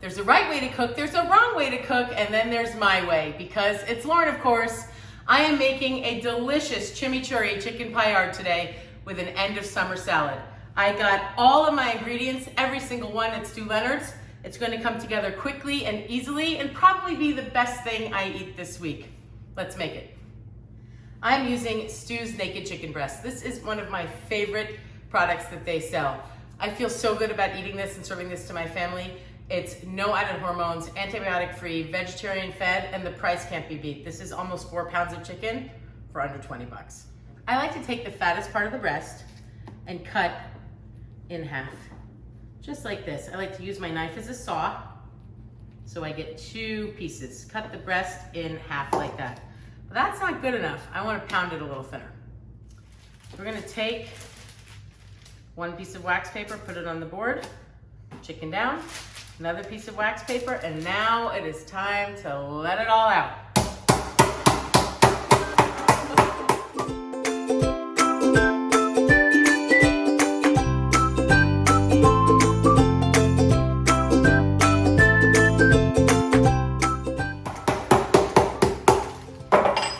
There's a right way to cook, there's a wrong way to cook, and then there's my way. Because it's Lauren, of course. I am making a delicious Chimichurri Chicken Paillard today with an end of summer salad. I got all of my ingredients, every single one at Stew Leonard's. It's going to come together quickly and easily and probably be the best thing I eat this week. Let's make it. I'm using Stew's naked chicken breast. This is one of my favorite products that they sell. I feel so good about eating this and serving this to my family. It's no added hormones, antibiotic-free, vegetarian-fed, and the price can't be beat. This is almost 4 pounds of chicken for under 20 bucks. I like to take the fattest part of the breast and cut in half, just like this. I like to use my knife as a saw, so I get 2 pieces. Cut the breast in half like that. But that's not good enough. I want to pound it a little thinner. We're gonna take 1 piece of wax paper, put it on the board, chicken down, another piece of wax paper, and now it is time to let it all out.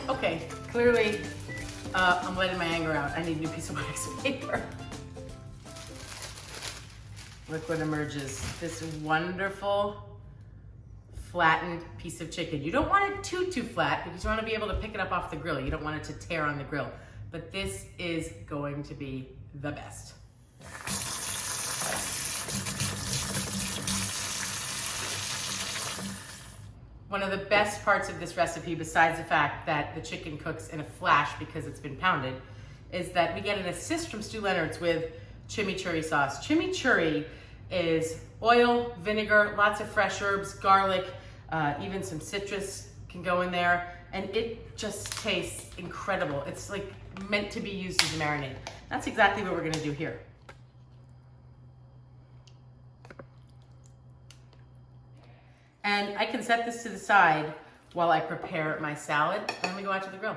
Okay, clearly I'm letting my anger out. I need a new piece of wax paper. Look what emerges, this wonderful flattened piece of chicken. You don't want it too flat because you want to be able to pick it up off the grill. You don't want it to tear on the grill, but this is going to be the best. One of the best parts of this recipe, besides the fact that the chicken cooks in a flash because it's been pounded, is that we get an assist from Stew Leonard's with chimichurri sauce. Chimichurri is oil, vinegar, lots of fresh herbs, garlic, even some citrus can go in there, and it just tastes incredible. It's like meant to be used as a marinade. That's exactly what we're gonna do here. And I can set this to the side while I prepare my salad, and then we go out to the grill.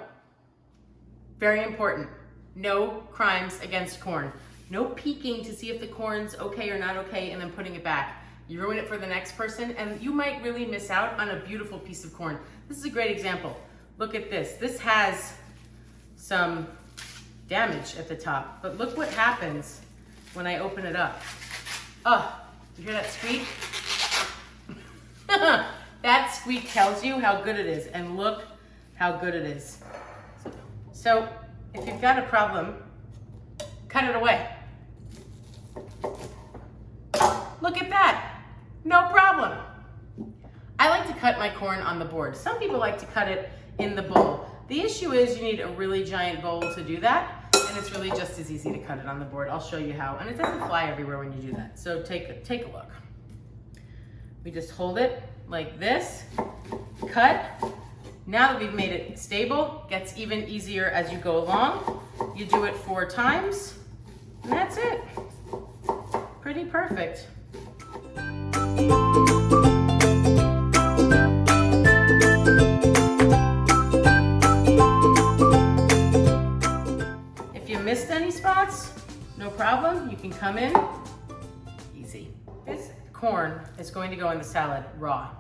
Very important, no crimes against corn. No peeking to see if the corn's okay or not okay and then putting it back. You ruin it for the next person and you might really miss out on a beautiful piece of corn. This is a great example. Look at this. This has some damage at the top, but look what happens when I open it up. Oh, you hear that squeak? That squeak tells you how good it is, and look how good it is. So if you've got a problem, cut it away. Look at that, no problem. I like to cut my corn on the board. Some people like to cut it in the bowl. The issue is you need a really giant bowl to do that, and it's really just as easy to cut it on the board. I'll show you how, and it doesn't fly everywhere when you do that. So take a look. We just hold it like this, cut. Now that we've made it stable, gets even easier as you go along. You do it 4 times, and that's it. Pretty perfect. If you missed any spots, no problem. You can come in easy. This corn is going to go in the salad raw.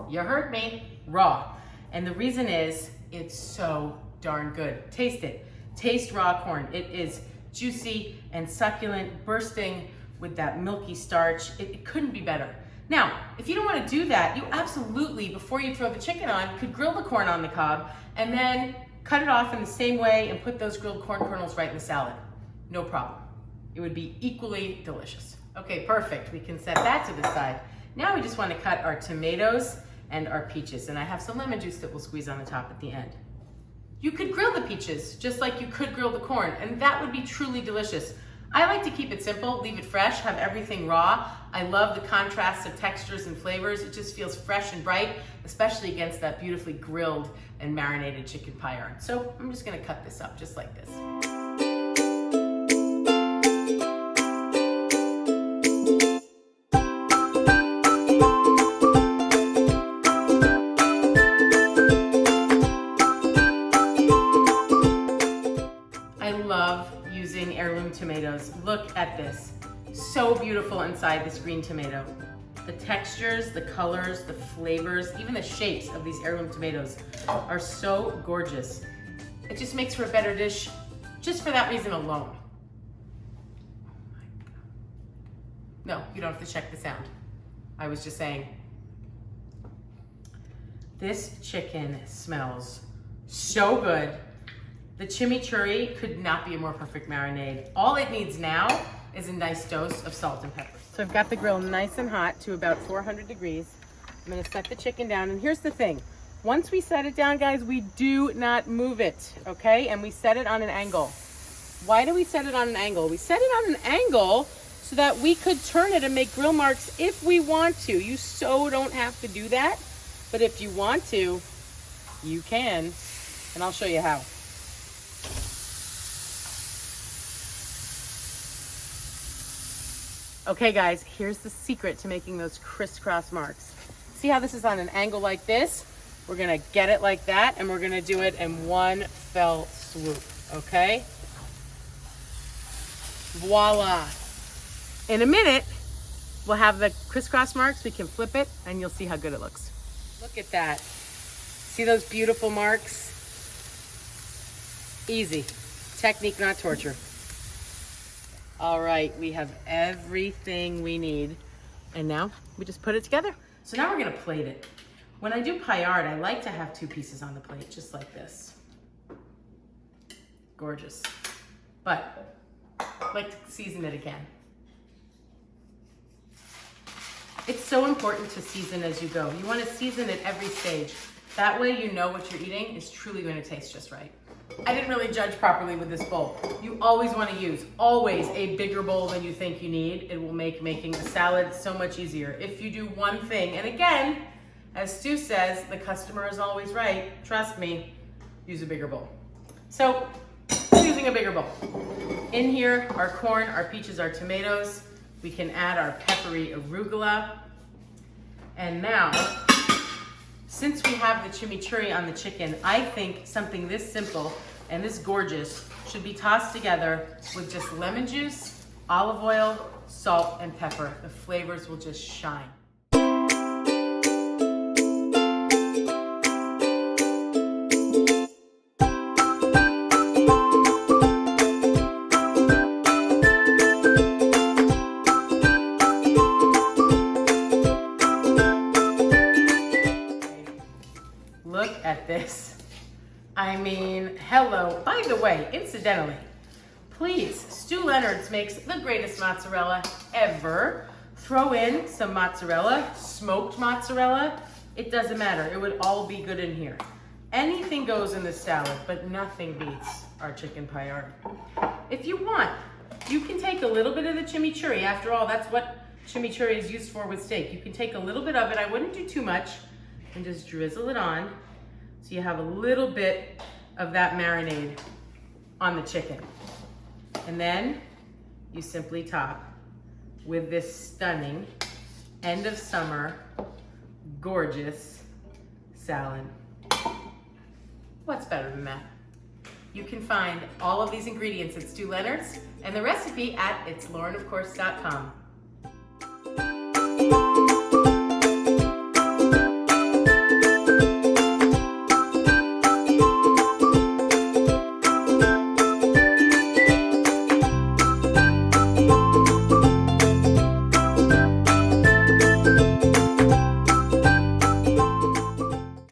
You heard me, raw. And the reason is it's so darn good. Taste it. Taste raw corn. It is juicy and succulent, bursting with that milky starch. It couldn't be better. Now, if you don't want to do that, you absolutely, before you throw the chicken on, could grill the corn on the cob and then cut it off in the same way and put those grilled corn kernels right in the salad. No problem. It would be equally delicious. Okay, perfect. We can set that to the side. Now we just want to cut our tomatoes and our peaches, and I have some lemon juice that we'll squeeze on the top at the end. You could grill the peaches just like you could grill the corn, and that would be truly delicious. I like to keep it simple, leave it fresh, have everything raw. I love the contrast of textures and flavors. It just feels fresh and bright, especially against that beautifully grilled and marinated chicken paillard. So I'm just gonna cut this up just like this. I love using heirloom tomatoes. Look at this. So beautiful inside this green tomato. The textures, the colors, the flavors, even the shapes of these heirloom tomatoes are so gorgeous. It just makes for a better dish just for that reason alone. No, you don't have to check the sound. I was just saying. This chicken smells so good. The chimichurri could not be a more perfect marinade. All it needs now is a nice dose of salt and pepper. So I've got the grill nice and hot to about 400 degrees. I'm gonna set the chicken down, and here's the thing. Once we set it down, guys, we do not move it, okay? And we set it on an angle. Why do we set it on an angle? We set it on an angle so that we could turn it and make grill marks if we want to. You so don't have to do that, but if you want to, you can, and I'll show you how. Okay guys, here's the secret to making those crisscross marks. See how this is on an angle like this? We're gonna get it like that, and we're gonna do it in one fell swoop, okay? Voila. In a minute, we'll have the crisscross marks. We can flip it and you'll see how good it looks. Look at that. See those beautiful marks? Easy. Technique, not torture. All right, we have everything we need. And now we just put it together. So now we're gonna plate it. When I do paillard, I like to have 2 pieces on the plate, just like this. Gorgeous. But I like to season it again. It's so important to season as you go. You want to season at every stage. That way you know what you're eating is truly going to taste just right. I didn't really judge properly with this bowl. You always want to use, always, a bigger bowl than you think you need. It will make making a salad so much easier. If you do one thing, and again, as Stu says, the customer is always right. Trust me, use a bigger bowl. So, I'm using a bigger bowl. In here, our corn, our peaches, our tomatoes. We can add our peppery arugula. And now, since we have the chimichurri on the chicken, I think something this simple and this gorgeous should be tossed together with just lemon juice, olive oil, salt, and pepper. The flavors will just shine. Look at this. I mean, hello. By the way, incidentally, please, Stew Leonard's makes the greatest mozzarella ever. Throw in some mozzarella, smoked mozzarella. It doesn't matter. It would all be good in here. Anything goes in this salad, but nothing beats our chicken paillard. If you want, you can take a little bit of the chimichurri. After all, that's what chimichurri is used for with steak. You can take a little bit of it. I wouldn't do too much. And just drizzle it on so you have a little bit of that marinade on the chicken. And then you simply top with this stunning end of summer gorgeous salad. What's better than that? You can find all of these ingredients at Stew Leonard's and the recipe at itslaurenofcourse.com.